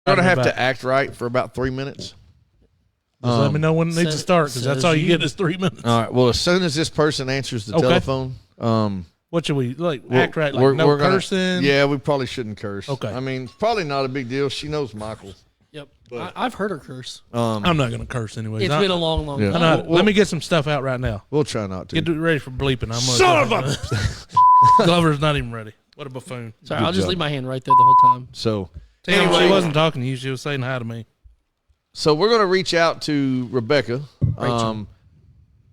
You're going to have to act right for about 3 minutes. Just let me know when it needs to start, because that's all you get is 3 minutes. All right. Well, as soon as this person answers the telephone, what should we act right? Like no cursing? Yeah, we probably shouldn't curse. Okay. I mean, probably not a big deal. She knows Michael. Yep. I've heard her curse. I'm not going to curse anyway. It's been a long time. Let me get some stuff out right now. We'll try not to. Get ready for bleeping. Son of a... Glover's not even ready. What a buffoon. Sorry, I'll just leave my hand right there the whole time. So, anyway, she wasn't talking to you. She was saying hi to me. So we're going to reach out to Rebecca. Rachel.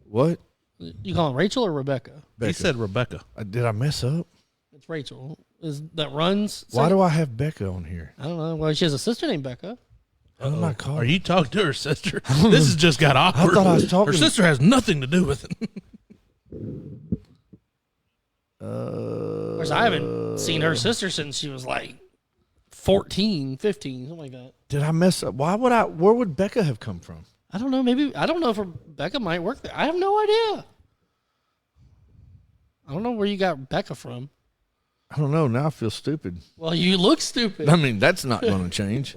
What? You call her Rachel or Rebecca? He said Rebecca. Did I mess up? It's Rachel. That runs? Why do I have Becca on here? I don't know. Well, she has a sister named Becca. Oh my God. Are you talking to her sister? This has just got awkward. I thought I was talking. Her sister has nothing to do with it. Of course, I haven't seen her sister since she was like 14, 15, something like that. Did I mess up? Where would Becca have come from? I don't know. Maybe, I don't know if Rebecca might work there. I have no idea. I don't know where you got Becca from. I don't know. Now I feel stupid. Well, you look stupid. I mean, that's not going to change.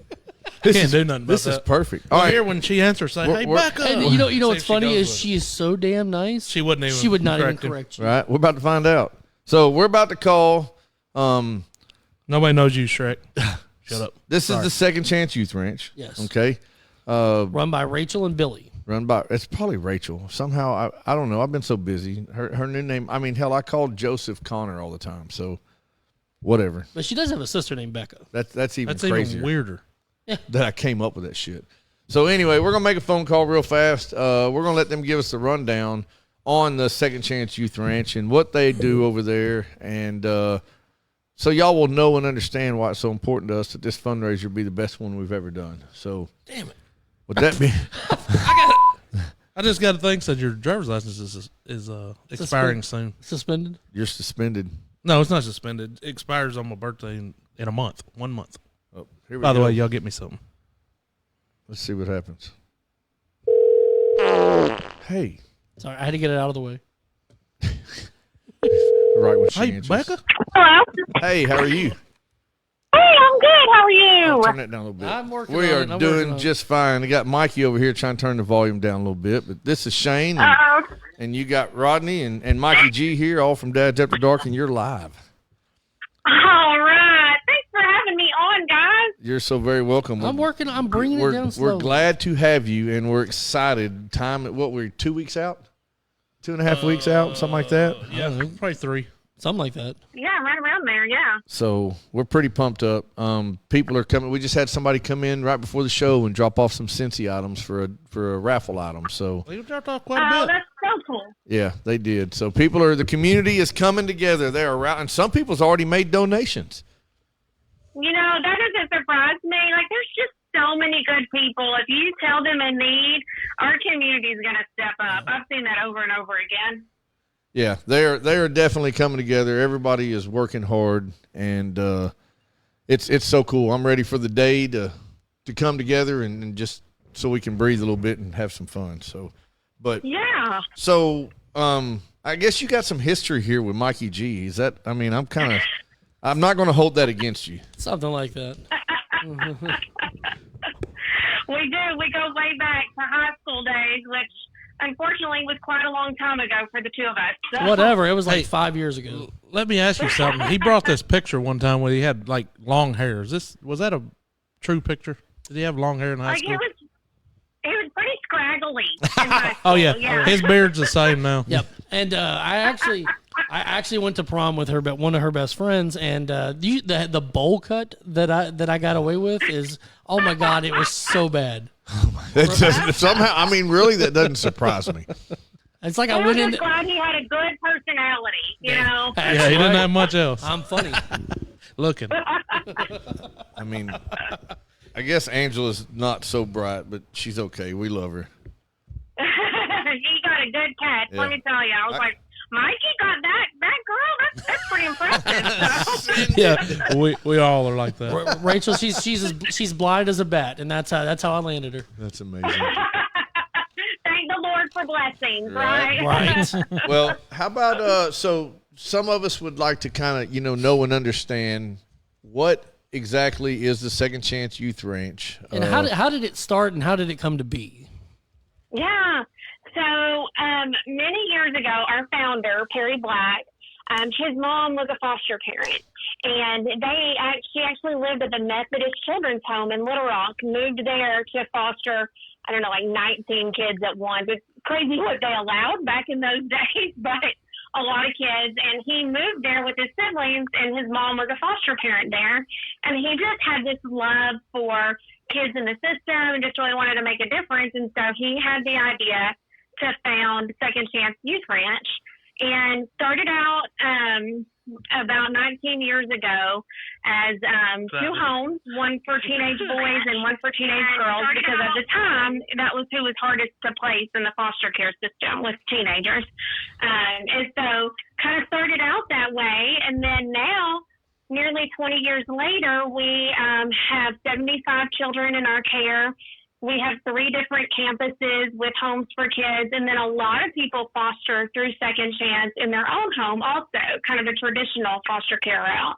Can't do nothing about this that. is perfect. All right. Here when she answers, say, "Hey, Becca." And you know what's funny is she is so damn nice. She wouldn't even. She would not even correct you. Right. We're about to find out. So we're about to call. Nobody knows you, Shrek. Shut up. This is the Second Chance Youth Ranch. Yes. Okay. Run by Rachel and Billy. It's probably Rachel. Somehow I don't know. I've been so busy. Her new name. I mean, hell, I called Joseph Connor all the time. So whatever. But she does have a sister named Becca. That's even crazier. Even weirder. Yeah. That I came up with that shit. So anyway, we're gonna make a phone call real fast. We're gonna let them give us the rundown on the Second Chance Youth Ranch and what they do over there, and so y'all will know and understand why it's so important to us that this fundraiser be the best one we've ever done. So, damn it. Would that be? I just got a thing said your driver's license is expiring soon. Suspended? You're suspended. No, it's not suspended. It expires on my birthday in a month. 1 month. Oh, here we By go. the way, y'all get me something. Let's see what happens. Hey. Sorry, I had to get it out of the way. Right when she Hey, answers. Becca? Hello. Hey, how are you? Hey, I'm good. How are you? Turn that down a little bit. I'm working We on are it. I'm doing working on it. just fine. I got Mikey over here trying to turn the volume down a little bit, but this is Shane, and you got Rodney and Mikey G here, all from Dad's After Dark, and you're live. All right. Thanks for having me on, guys. You're so very welcome. I'm working. I'm bringing it down slowly. We're glad to have you, and we're excited. We're 2 weeks out? 2.5 weeks out, something like that? Yeah, probably 3. Something like that. Yeah, right around there, yeah. So we're pretty pumped up. People are coming. We just had somebody come in right before the show and drop off some Cincy items for a raffle item. So They dropped off quite a bit. That's so cool. yeah, they did. So the community is coming together. They're around, and some people's already made donations. You know, that doesn't surprise me. Like, there's just so many good people. If you tell them in need, our community is going to step up. I've seen that over and over again. Yeah, they are definitely coming together. Everybody is working hard, and it's so cool. I'm ready for the day to come together and just so we can breathe a little bit and have some fun. So, Yeah. So I guess you got some history here with Mikey G. Is that? I mean, I'm not going to hold that against you. Something like that. We do. We go way back to high school days, which unfortunately was quite a long time ago for the two of us. So. Whatever. It was like 5 years ago. Let me ask you something. He brought this picture one time where he had like long hair. Was that a true picture? Did he have long hair in high school? It was pretty scraggly in high school. Oh yeah. His beard's the same now. Yep. And I actually went to prom with one of her best friends, and the bowl cut that I got away with is, oh my God, it was so bad. Somehow, I mean, really, that doesn't surprise me. It's like I I went in. just glad he had a good personality, you know. Yeah, he didn't have much else. I'm funny. Looking. I mean, I guess Angela's not so bright, but she's okay. We love her. He got a good catch, Yeah. let me tell you. I was like, Mikey got that girl. That's pretty impressive. So. Yeah, we all are like that. Rachel, she's blind as a bat, and that's how I landed her. That's amazing. Thank the Lord for blessings, right? Right. Well, how about so some of us would like to kind of know and understand what exactly is the Second Chance Youth Ranch? And how did it start, and how did it come to be? Yeah. So many years ago, our founder, Perry Black, his mom was a foster parent, and she actually lived at the Methodist Children's Home in Little Rock, moved there to foster, I don't know, like 19 kids at once. It's crazy what they allowed back in those days, but a lot of kids. And he moved there with his siblings, and his mom was a foster parent there. And he just had this love for kids in the system and just really wanted to make a difference. And so he had the idea to found Second Chance Youth Ranch, and started out about 19 years ago as two homes, one for teenage boys and one for teenage girls, because at the time that was who was hardest to place in the foster care system, with teenagers. And so kind of started out that way, and then now, nearly 20 years later, we have 75 children in our care. We have 3 different campuses with homes for kids, and then a lot of people foster through Second Chance in their own home also, kind of a traditional foster care route.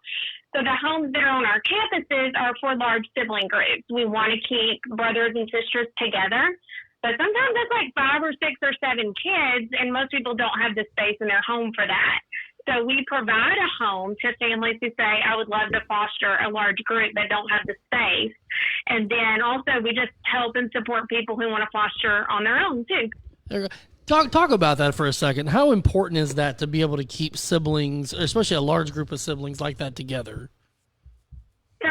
So the homes that are on our campuses are for large sibling groups. We want to keep brothers and sisters together, but sometimes it's like 5 or 6 or 7 kids, and most people don't have the space in their home for that. So we provide a home to families who say, I would love to foster a large group but don't have the space. And then also we just help and support people who want to foster on their own too. Talk about that for a second. How important is that to be able to keep siblings, especially a large group of siblings like that, together? So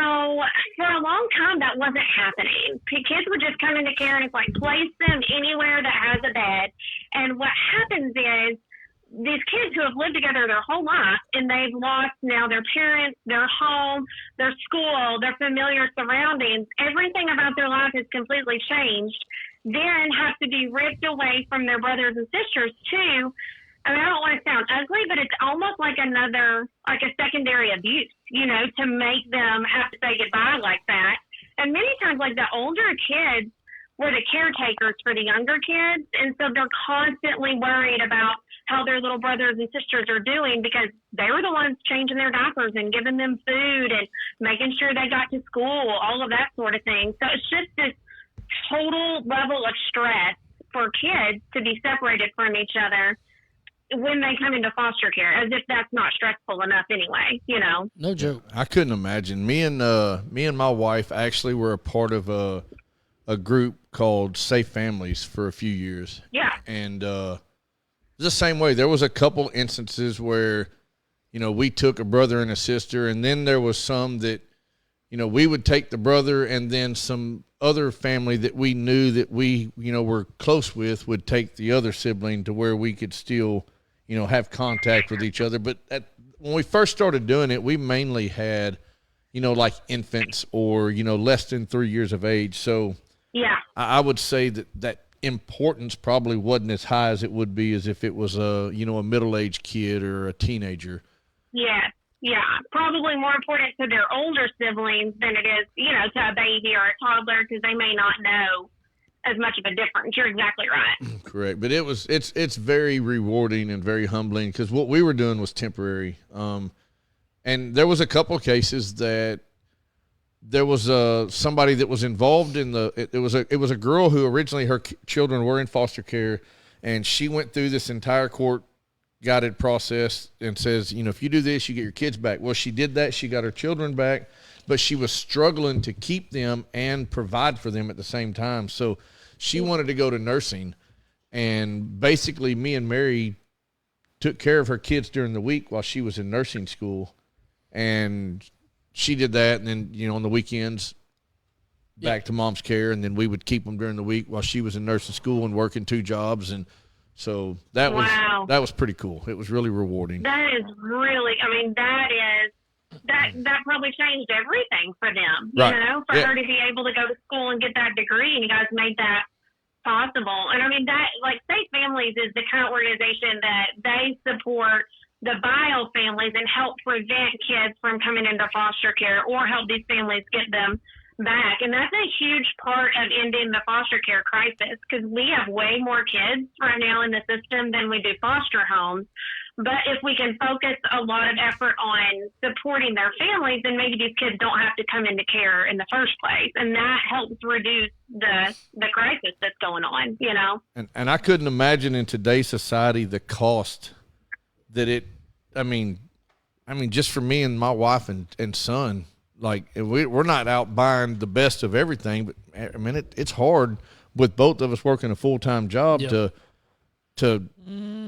for a long time, that wasn't happening. Kids would just come into care, and it's like, place them anywhere that has a bed. And what happens is, these kids who have lived together their whole life, and they've lost now their parents, their home, their school, their familiar surroundings, everything about their life has completely changed, then have to be ripped away from their brothers and sisters too. I mean, I don't want to sound ugly, but it's almost like like a secondary abuse, to make them have to say goodbye like that. And many times, like, the older kids were the caretakers for the younger kids, and so they're constantly worried about how their little brothers and sisters are doing, because they were the ones changing their diapers and giving them food and making sure they got to school, all of that sort of thing. So it's just this total level of stress for kids to be separated from each other when they come into foster care, as if that's not stressful enough anyway, No joke. I couldn't imagine. Me and my wife actually were a part of a group called Safe Families for a few years. Yeah. And the same way. There was a couple instances where, we took a brother and a sister, and then there was some that, we would take the brother, and then some other family that we knew that we, were close with would take the other sibling to where we could still, have contact with each other. But when we first started doing it, we mainly had, like infants or, less than 3 years of age. So yeah, I would say that importance probably wasn't as high as it would be as if it was a middle-aged kid or a teenager. Yeah, probably more important to their older siblings than it is, to a baby or a toddler, because they may not know as much of a difference. You're exactly right. Correct, but it's very rewarding and very humbling, because what we were doing was temporary. And there was a couple of cases that there was somebody that was involved in it was a girl who originally her children were in foster care, and she went through this entire court guided process and says, if you do this, you get your kids back. Well, she did that. She got her children back, but she was struggling to keep them and provide for them at the same time. So she wanted to go to nursing, and basically me and Mary took care of her kids during the week while she was in nursing school, and she did that, and then, on the weekends, back to mom's care, and then we would keep them during the week while she was in nursing school and working 2 jobs. And so that was pretty cool. It was really rewarding. That is really, that probably changed everything for them, Right. For her to be able to go to school and get that degree, and you guys made that possible. And that, like, Safe Families is the kind of organization that they support the bio families and help prevent kids from coming into foster care, or help these families get them back. And that's a huge part of ending the foster care crisis, because we have way more kids right now in the system than we do foster homes. But if we can focus a lot of effort on supporting their families, then maybe these kids don't have to come into care in the first place. And that helps reduce the crisis that's going on, you know? And I couldn't imagine in today's society the cost that I mean, just for me and my wife and son, like we're not out buying the best of everything, but I mean, it's hard with both of us working a full-time job to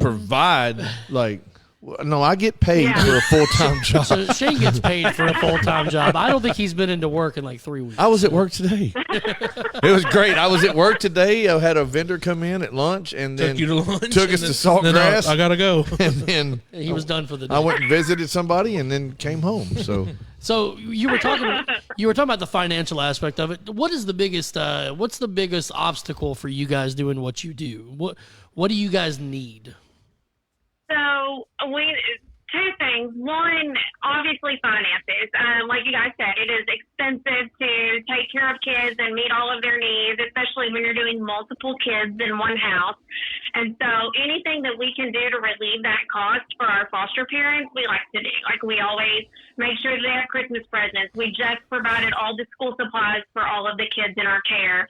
provide, like, no, I get paid for a full-time job. So Shane gets paid for a full-time job. I don't think he's been into work in like 3 weeks. I was at work today. It was great. I was at work today. I had a vendor come in at lunch and then Took you to lunch. took us to Saltgrass. I gotta go. And then He was done for the day. I went and visited somebody and then came home. So you were talking about the financial aspect of it. What is the biggest what's the biggest obstacle for you guys doing what you do? What do you guys need? So two things. One, obviously finances. Like you guys said, it is expensive to take care of kids and meet all of their needs, especially when you're doing multiple kids in one house. And so anything that we can do to relieve that cost for our foster parents, we like to do. Like we always make sure they have Christmas presents. We just provided all the school supplies for all of the kids in our care.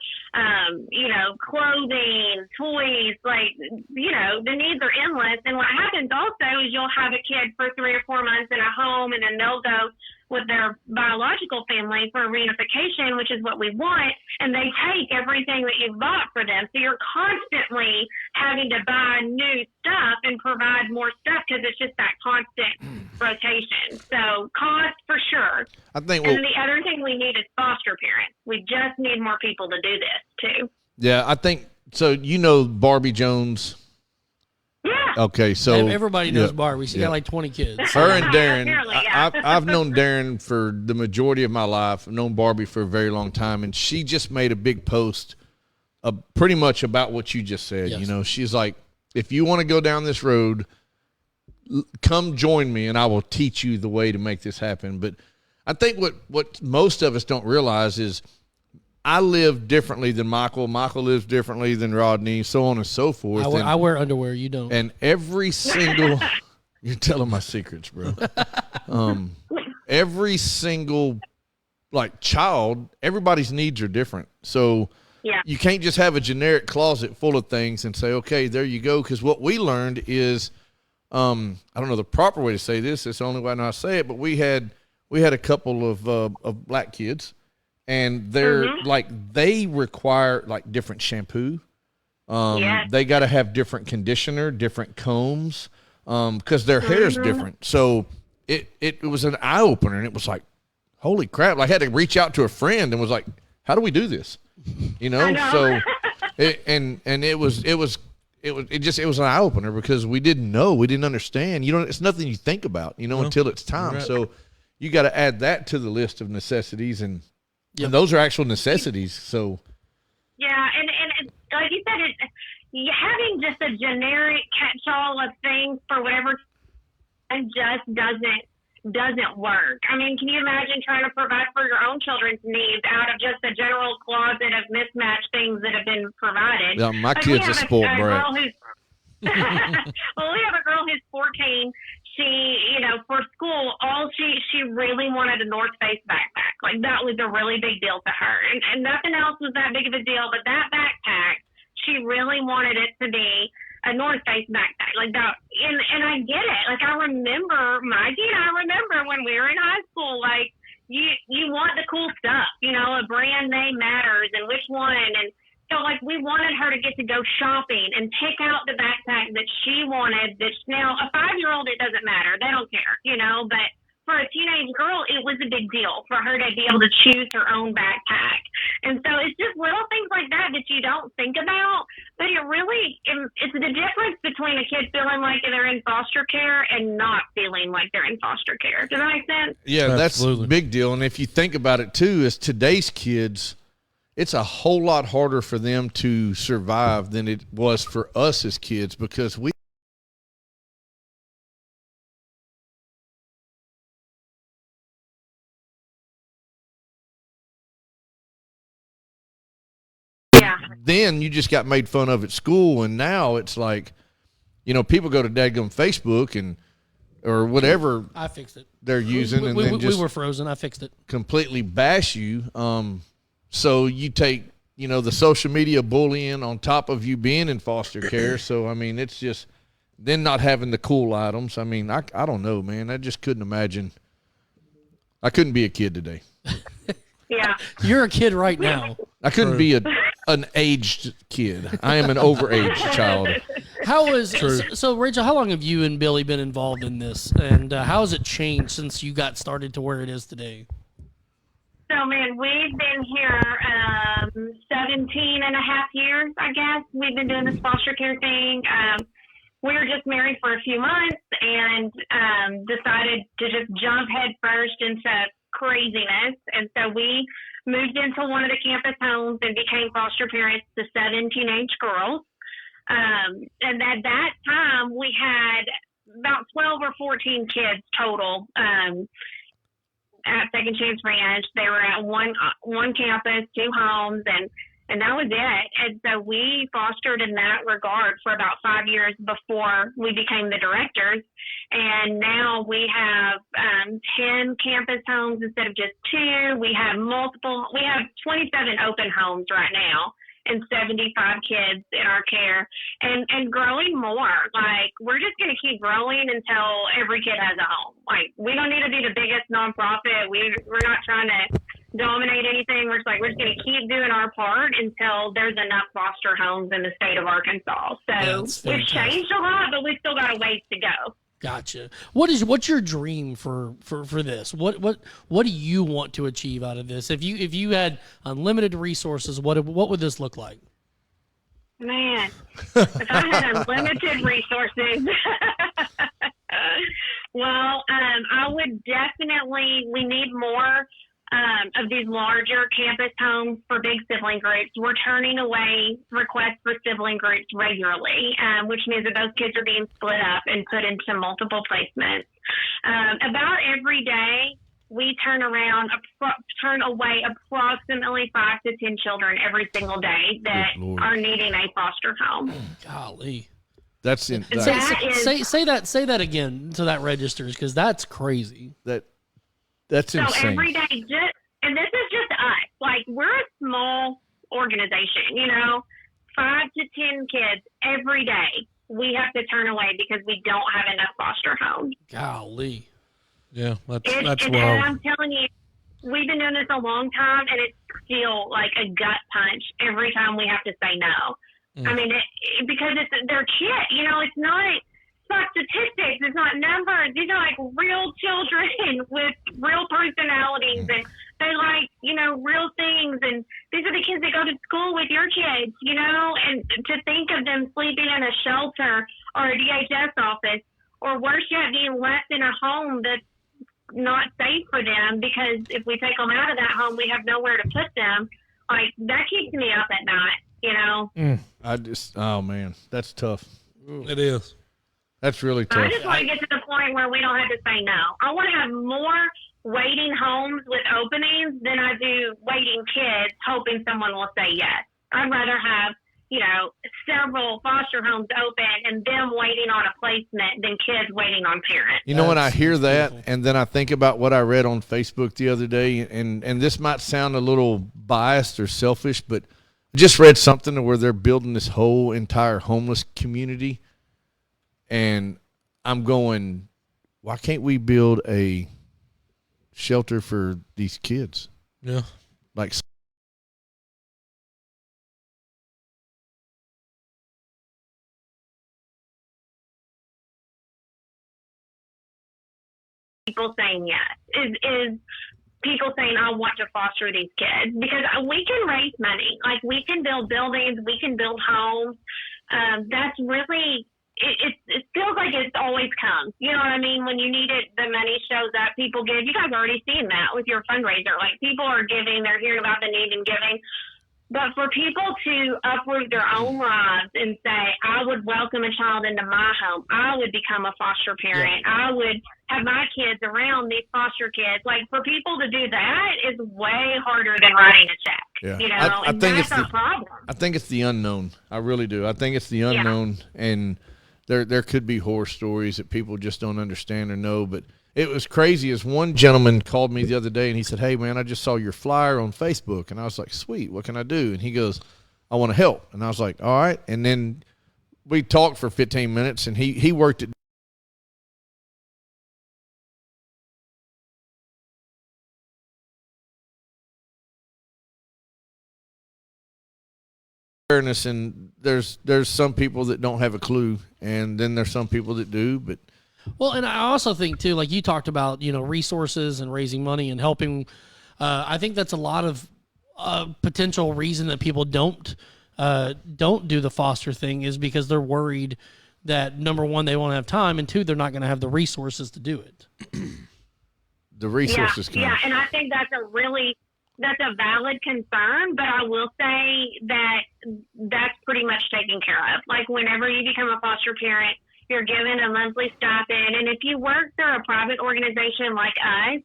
Clothing, toys, like, the needs are endless. And what happens also is you'll have a kid for 3 or 4 months in a home and then they'll go with their biological family for reunification, which is what we want, and they take everything that you've bought for them. So you're constantly having to buy new stuff and provide more stuff because it's just that constant rotation. So cost for sure. I think and the other thing we need is foster parents. We just need more people to do this too. Yeah, I think so. Barbie Jones. Yeah. Okay, so everybody knows Barbie. She got like 20 kids. Her and Darren. Apparently, yeah. I've known Darren for the majority of my life. I've known Barbie for a very long time, and she just made a big post, pretty much about what you just said. Yes. She's like, if you want to go down this road, come join me, and I will teach you the way to make this happen. But I think what most of us don't realize is I live differently than Michael. Michael lives differently than Rodney, so on and so forth. I wear underwear. You don't. And every single – you're telling my secrets, bro. Every single, child, everybody's needs are different. So you can't just have a generic closet full of things and say, okay, there you go. Because what we learned is I don't know the proper way to say this. It's the only way I know how to say it. But we had a couple of black kids. And they're they require different shampoo. They got to have different conditioner, different combs, because their hair is different. So it was an eye opener, and it was like, holy crap! I had to reach out to a friend and was like, how do we do this? So it was an eye opener because we didn't know, we didn't understand. It's nothing you think about, until it's time. Right. So you got to add that to the list of necessities and those are actual necessities. So, yeah, and like you said, having just a generic catch-all of things for whatever just doesn't work. I mean, can you imagine trying to provide for your own children's needs out of just a general closet of mismatched things that have been provided? Yeah, my kid's a spoiled brat. Well, we have a girl who's 14. She, for school, she really wanted a North Face backpack. Like, that was a really big deal to her. And nothing else was that big of a deal, but that backpack, she really wanted it to be a North Face backpack. Like that, and I get it. Like, I remember, Mikey and I remember when we were in high school, like, you want the cool stuff, a brand name matters and which one, and so, we wanted her to get to go shopping and pick out the backpack that she wanted. Now, a 5-year-old, it doesn't matter. They don't care, But for a teenage girl, it was a big deal for her to be able to choose her own backpack. And so it's just little things like that you don't think about. But it's the difference between a kid feeling like they're in foster care and not feeling like they're in foster care. Does that make sense? Yeah, that's a big deal. And if you think about it, too, is today's kids – it's a whole lot harder for them to survive than it was for us as kids because we then you just got made fun of at school, and now it's like, people go to dadgum Facebook or whatever I fixed it. they're using, and then We just were frozen. I fixed it. completely bash you. So you take, the social media bullying on top of you being in foster care. So, I mean, it's just then not having the cool items. I mean, I don't know, man. I just couldn't imagine. I couldn't be a kid today. Yeah. You're a kid right now. I couldn't be an aged kid. I am an overaged child. How is so, Rachel? How long have you and Billy been involved in this, and how has it changed since you got started to where it is today? So, man, we've been here 17 and a half years, I guess. We've been doing this foster care thing. We were just married for a few months and decided to just jump head first into craziness. And so we moved into one of the campus homes and became foster parents to 7 teenage girls. And at that time, we had about 12 or 14 kids total at Second Chance Ranch. They were at one campus, 2 homes, and that was it. And so we fostered in that regard for about 5 years before we became the directors. And now we have 10 campus homes instead of just 2. We have 27 open homes right now and 75 kids in our care and growing more. Like, we're just going to keep growing until every kid has a home. Like, we don't need to be the biggest nonprofit. We're not trying to dominate anything. We're just going to keep doing our part until there's enough foster homes in the state of Arkansas. So we've changed a lot, but we've still got a ways to go. Gotcha. What's your dream for this? What do you want to achieve out of this? If you had unlimited resources, what would this look like? Man, if I had unlimited resources, well, I would definitely. We need more of these larger campus homes for big sibling groups. We're turning away requests for sibling groups regularly, which means that those kids are being split up and put into multiple placements. About every day, we turn away approximately 5 to 10 children every single day that are needing a foster home. Golly. That's in Say that again so that registers, because that's crazy. That's so insane. Every day, and this is just us. Like, we're a small organization, 5 to 10 kids every day we have to turn away because we don't have enough foster homes. Golly. Yeah, that's And wild. I'm telling you, we've been doing this a long time, and it's still like a gut punch every time we have to say no. I mean, because they're kids, it's not statistics, it's not numbers. These are like real children with real personalities, and they like, real things. And these are the kids that go to school with your kids, and to think of them sleeping in a shelter or a DHS office, or worse yet, being left in a home that's not safe for them, because if we take them out of that home, we have nowhere to put them. Like, that keeps me up at night, Oh man, that's tough. It is. That's really tough. I just want to get to the point where we don't have to say no. I want to have more waiting homes with openings than I do waiting kids hoping someone will say yes. I'd rather have, several foster homes open and them waiting on a placement than kids waiting on parents. When I hear that, and then I think about what I read on Facebook the other day, and this might sound a little biased or selfish, but I just read something where they're building this whole entire homeless community. And I'm going, why can't we build a shelter for these kids? Yeah. Like, people saying yes is people saying, I want to foster these kids, because we can raise money. Like, we can build buildings, we can build homes. That's really, it feels like it's always comes. You know what I mean? When you need it, the money shows up. People give. You guys already seen that with your fundraiser. Like, people are giving. They're hearing about the need and giving. But for people to uproot their own lives and say, I would welcome a child into my home, I would become a foster parent, I would have my kids around these foster kids. Like, for people to do that is way harder than writing a check. Yeah. I think that's a problem. I think it's the unknown. I really do. I think it's the unknown, and there could be horror stories that people just don't understand or know. But it was crazy. As one gentleman called me the other day and he said, "Hey man, I just saw your flyer on Facebook," and I was like, "Sweet, what can I do?" And he goes, "I want to help," and I was like, "All right." And then we talked for 15 minutes, and he worked at awareness, and there's some people that don't have a clue, and then there's some people that do. But Well, and I also think too, like you talked about, resources and raising money and helping. I think that's a lot of potential reason that people don't do the foster thing is because they're worried that number one, they won't have time, and two, they're not going to have the resources to do it. the resources Yeah, and I think that's a valid concern, but I will say that that's pretty much taken care of. Like whenever you become a foster parent, you're given a monthly stipend, and if you work through a private organization like us,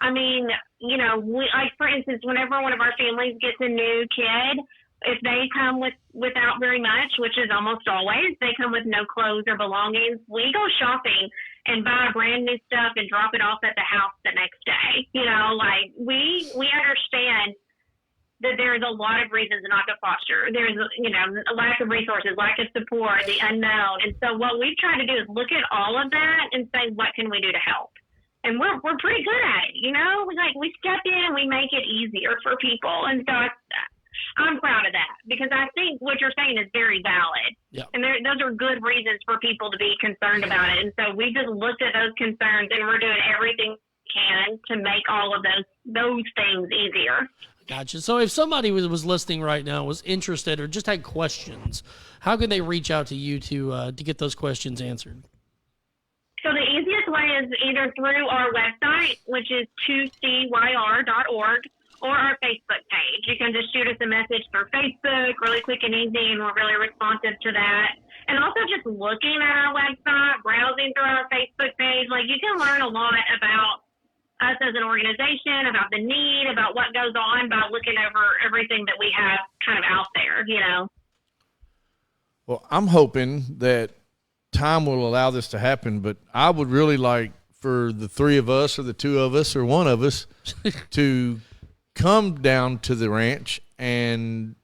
I mean, like for instance, whenever one of our families gets a new kid, if they come without very much, which is almost always, they come with no clothes or belongings, we go shopping and buy brand new stuff and drop it off at the house the next day. Like we understand that there's a lot of reasons not to foster. There's, a lack of resources, lack of support, the unknown. And so what we've tried to do is look at all of that and say, what can we do to help? And we're pretty good at it. We step in and we make it easier for people. And so I'm proud of that because I think what you're saying is very valid. Yeah. And those are good reasons for people to be concerned about it. And so we just looked at those concerns and we're doing everything we can to make all of those things easier. Gotcha. So if somebody was listening right now, was interested or just had questions, how could they reach out to you to get those questions answered? So the easiest way is either through our website, which is 2cyr.org, or our Facebook page. You can just shoot us a message through Facebook, really quick and easy, and we're really responsive to that. And also just looking at our website, browsing through our Facebook page, you can learn a lot about us as an organization, about the need, about what goes on by looking over everything that we have kind of out there, Well, I'm hoping that time will allow this to happen, but I would really like for the three of us or the two of us or one of us to come down to the ranch and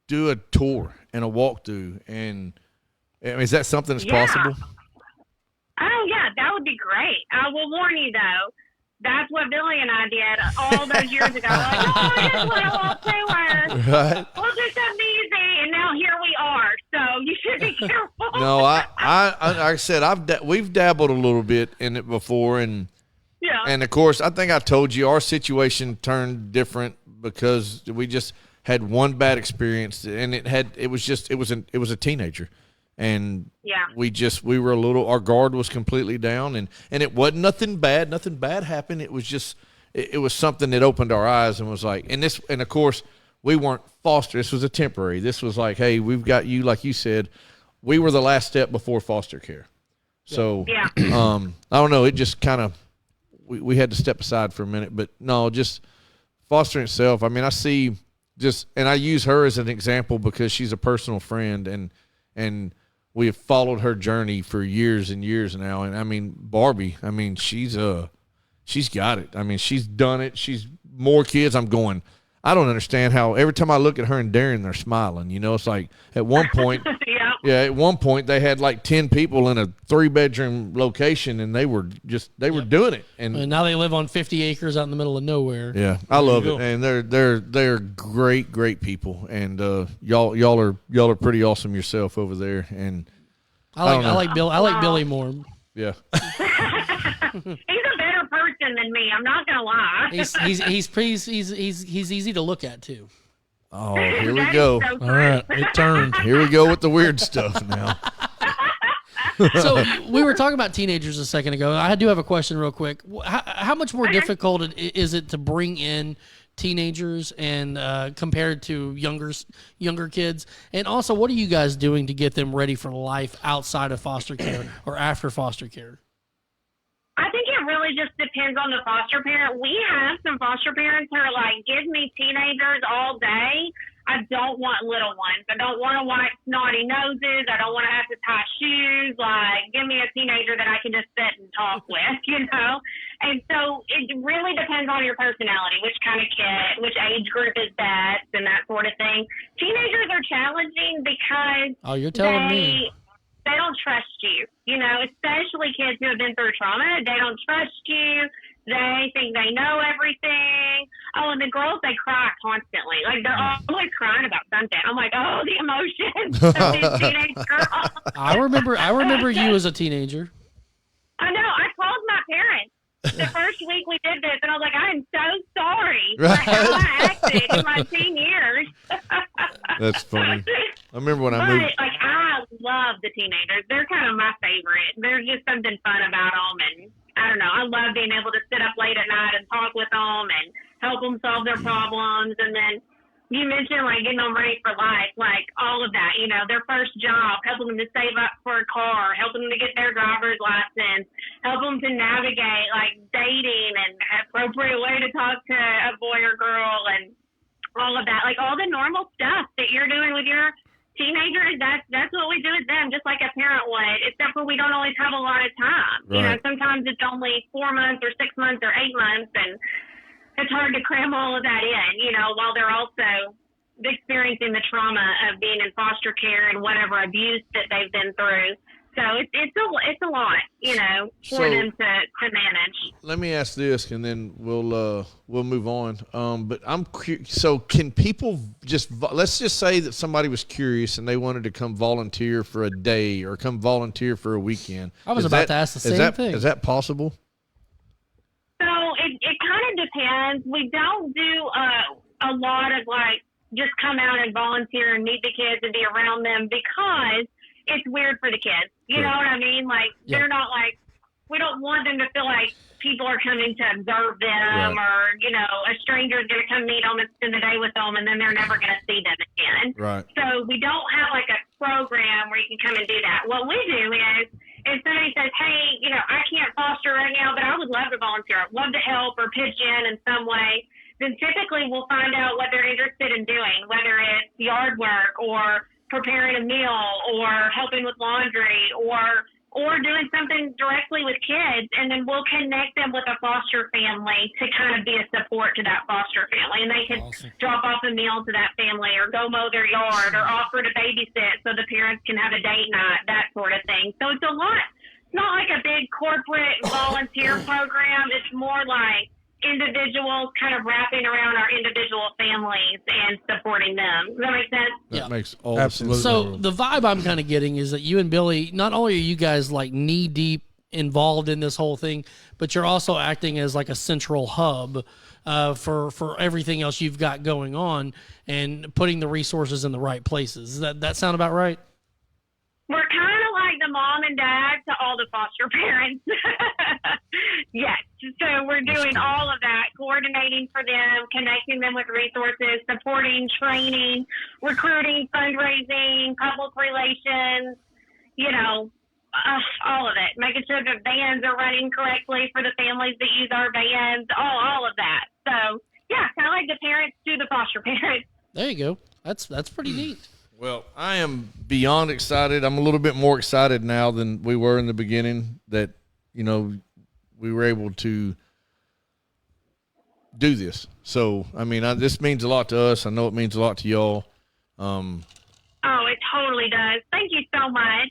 do a tour and a walkthrough. And is that something that's possible? Oh, yeah, that would be great. I will warn you, though. That's what Billy and I did all those years ago. I just want to walk somewhere. Right. We'll do something easy, and now here we are. So you should be careful. No, like I said, we've dabbled a little bit in it before, and Yeah. And of course, I think I told you our situation turned different because we just had one bad experience, and it was a teenager, and Yeah. we were our guard was completely down, and it wasn't nothing bad happened. It was just it was something that opened our eyes and was like, and of course we weren't foster. This was a temporary. This was like, hey, we've got you, like you said, we were the last step before foster care. So Yeah. I don't know. It just kind of. We had to step aside for a minute, but no, just fostering itself. I mean, I see and I use her as an example because she's a personal friend, and we have followed her journey for years and years now. And I mean, Barbie, I mean, she's got it. I mean, she's done it. She's more kids. I'm going, I don't understand how every time I look at her and Darren, they're smiling. It's like at one point, Yeah. at one point they had like 10 people in a 3-bedroom location, and they were doing it. And now they live on 50 acres out in the middle of nowhere. Yeah, I love you it, go. and they're great people, and y'all are pretty awesome yourself over there, and I don't like know. Billy more. yeah, He's a better person than me. I'm not gonna lie. He's easy to look at too. oh, here we That is go, so All right, true. it turned. here we go with the weird stuff now. So we were talking about teenagers a second ago. I do have a question real quick. How much more difficult is it to bring in teenagers and compared to younger kids? And also, what are you guys doing to get them ready for life outside of foster care or after foster care? I think it really just depends on the foster parent. We have some foster parents who are like, give me teenagers all day. I don't want little ones. I don't want to wipe snotty noses. I don't want to have to tie shoes. Like, give me a teenager that I can just sit and talk with, And so it really depends on your personality, which kind of kid, which age group is best, and that sort of thing. Teenagers are challenging because you're telling me. They don't trust you, especially kids who have been through trauma. They don't trust you. They think they know everything. Oh, and the girls, they cry constantly. Like, they're always crying about something. I'm like, oh, the emotions of these teenage girls. I remember you as a teenager. I know. I told my parents the first week we did this, and I was like, I am so sorry for how I acted in my teen years. That's funny. I remember when I But, moved. I love the teenagers. They're kind of my favorite. There's just something fun about them, and I don't know. I love being able to sit up late at night and talk with them and help them solve their problems. And then you mentioned, like, getting them ready for life, like, all of that, their first job, helping them to save up for a car, helping them to get their driver's license, help them to navigate, like, dating and appropriate way to talk to a boy or girl and all of that. Like, all the normal stuff that you're doing with your teenagers, that's what we do with them, just like a parent would, except for we don't always have a lot of time. Right. Sometimes it's only 4 months or 6 months or 8 months, and it's hard to cram all of that in, while they're also experiencing the trauma of being in foster care and whatever abuse that they've been through. So it's a lot, for them to manage. Let me ask this, and then we'll move on. But I'm curious. So, can people let's just say that somebody was curious and they wanted to come volunteer for a day or come volunteer for a weekend. I was about to ask the same thing. Is that possible? So it kind of depends. We don't do a lot of like just come out and volunteer and meet the kids and be around them because it's weird for the kids. You know what I mean? Like, they're not like, we don't want them to feel like people are coming to observe them or, a stranger is going to come meet them and spend the day with them and then they're never going to see them again. Right. So we don't have like a program where you can come and do that. What we do is if somebody says, hey, I can't foster right now, but I would love to volunteer. I'd love to help or pitch in some way. Then typically we'll find out what they're interested in doing, whether it's yard work or preparing a meal or helping with laundry or doing something directly with kids, and then we'll connect them with a foster family to kind of be a support to that foster family. And they can drop off a meal to that family or go mow their yard or offer to babysit so the parents can have a date night, that sort of thing. So it's a lot. It's not like a big corporate volunteer program. It's more like individuals kind of wrapping around our individual families and supporting them. Does that make sense? That makes all Absolutely. sense. So the vibe I'm kind of getting is that you and Billy, not only are you guys like knee deep involved in this whole thing, but you're also acting as like a central hub for everything else you've got going on and putting the resources in the right places. Does that sound about right? We're kind of like the mom and dad to all the foster parents. Yes. So we're doing all of that, coordinating for them, connecting them with resources, supporting, training, recruiting, fundraising, public relations, all of it, making sure the vans are running correctly for the families that use our vans, all of that. So, yeah, kind of like the parents to the foster parents. There you go. That's pretty neat. Well, I am beyond excited. I'm a little bit more excited now than we were in the beginning that, we were able to do this. So, I mean, this means a lot to us. I know it means a lot to y'all. Oh, it totally does. Thank you so much.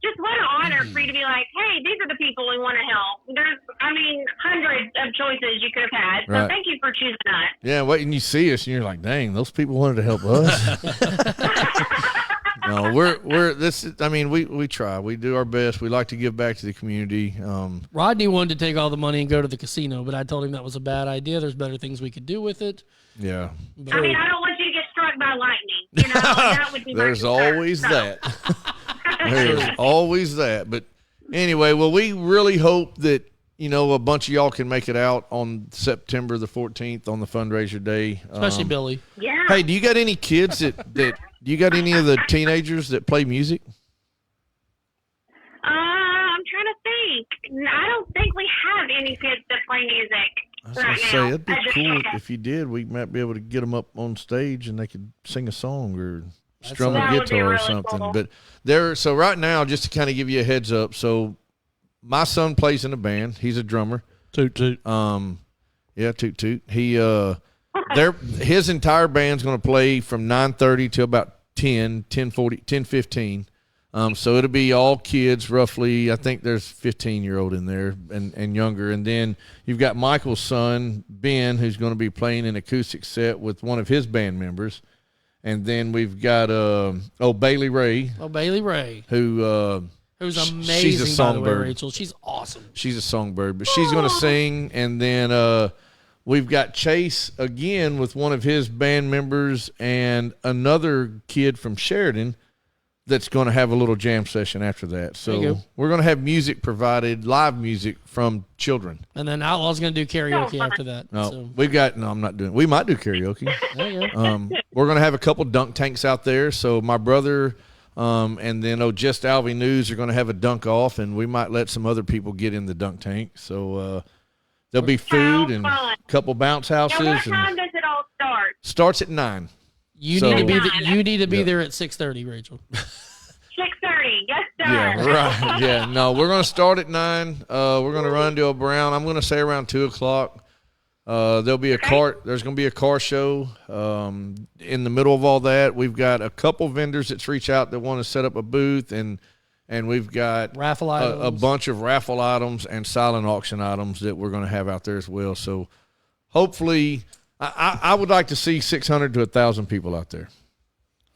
Just what an honor for you to be like, hey, these are the people we want to help. There's, hundreds of choices you could have had. So thank you for choosing us. Yeah, and you see us and you're like, dang, those people wanted to help us. No, we try. We do our best. We like to give back to the community. Rodney wanted to take all the money and go to the casino, but I told him that was a bad idea. There's better things we could do with it. Yeah. I don't want you to get struck by lightning. That would be There's my concern. always that. There's always that. But anyway, we really hope that, a bunch of y'all can make it out on September the 14th on the fundraiser day. Especially Billy. Yeah. Hey, do you got any kids do you got any of the teenagers that play music? I'm trying to think. I don't think we have any kids that play music. I was gonna say it'd be cool if you did. We might be able to get them up on stage and they could sing a song or strum a That would be guitar or really something. cool. But so right now, just to kind of give you a heads up. So my son plays in a band. He's a drummer. Toot toot. Yeah, toot toot. His entire band's going to play from 9:30 till about 10:15. So it'll be all kids, roughly. I think there's 15-year-old in there and younger. And then you've got Michael's son, Ben, who's going to be playing an acoustic set with one of his band members. And then we've got Bailey Ray, Oh, Bailey Ray, who who's she's a amazing, by the way, songbird. Rachel. She's awesome. she's a songbird, but she's going to sing. And then we've got Chase again with one of his band members and another kid from Sheridan that's going to have a little jam session after that. There you So go. we're going to have music provided, live music from children. And then Outlaw's going to do karaoke fun. after that. No, So, I'm not doing. We might do karaoke. there you go. We're going to have a couple dunk tanks out there. So my brother and then Just Alvy News are going to have a dunk off, and we might let some other people get in the dunk tank. So there'll be food and fun. a couple bounce houses. Now, what And time does it all start? starts at 9. You So- need to be you need to be Yeah. there at 6:30, Rachel. 6:30. Yes, sir. Yeah, right. Yeah, no, we're going to start at 9. We're going to run to around, I'm going to say around 2 o'clock. There'll be there's going to be a car show. In the middle of all that, we've got a couple vendors that's reached out that want to set up a booth, and we've got Raffle a items. bunch of raffle items and silent auction items that we're going to have out there as well. So hopefully, I would like to see 600 to 1,000 people out there.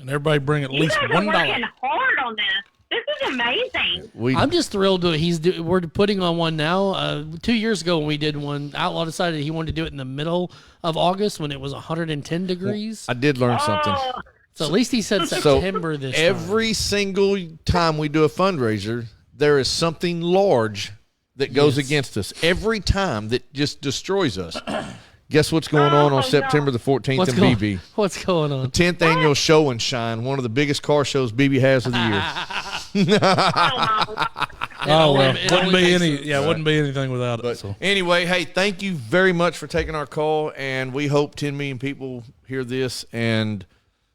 And everybody bring at You least guys are working $1. hard on this. This is amazing. I'm just thrilled that we're putting on one now. 2 years ago when we did one, Outlaw decided he wanted to do it in the middle of August when it was 110 degrees. I did learn something. Oh, So at least he said September this time. Every single time we do a fundraiser, there is something large that goes against us. Every time that just destroys us. Guess what's going on September the 14th What's in going, BB? What's going on? 10th annual Show and Shine, one of the biggest car shows BB has of the year. Oh well, It wouldn't only be makes any. sense. Yeah, wouldn't be anything without it. But So anyway, hey, thank you very much for taking our call, and we hope 10 million people hear this and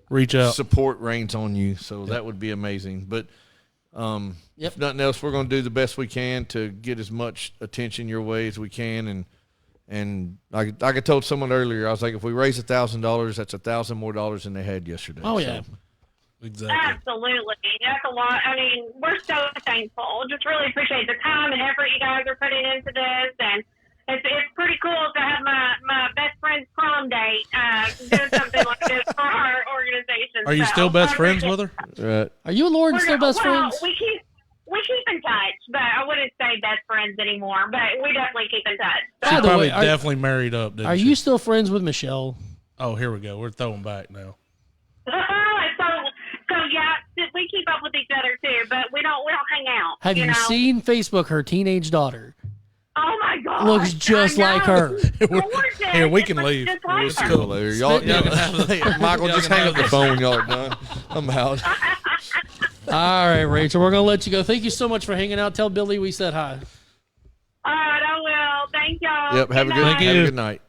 reach out. support Reigns on You. So that would be amazing. But if nothing else, we're going to do the best we can to get as much attention your way as we can. And like I told someone earlier, I was like, if we raise $1,000, that's $1,000 more dollars than they had yesterday. Oh, So, yeah. Exactly. absolutely. That's a lot. I mean, we're so thankful. Just really appreciate the time and effort you guys are putting into this. And it's pretty cool to have my best friend's prom date doing something like this for our organization. Are you So, still best I friends appreciate- with her? Right. Are you and Lauren We're still gonna- best well, friends? We keep in touch, but I wouldn't say best friends anymore. But we definitely keep in touch. By She the probably way, are, definitely married up. Didn't are she? you still friends with Michelle? Oh, here we go. We're throwing back now. So yeah, we keep up with each other too, but we don't hang out. Have you know? seen Facebook? Her teenage daughter Oh my God, looks just I like know. her. Gorgeous. Here, we can It looks leave. just like It's her. cool. Later. Y'all, Spit- Michael, just hang up the phone when y'all are done. I'm out. All right, Rachel, we're gonna let you go. Thank you so much for hanging out. Tell Billy we said hi. All right, I will. Thank y'all. Yep. Have a Good good, night. Thank have a you. good night.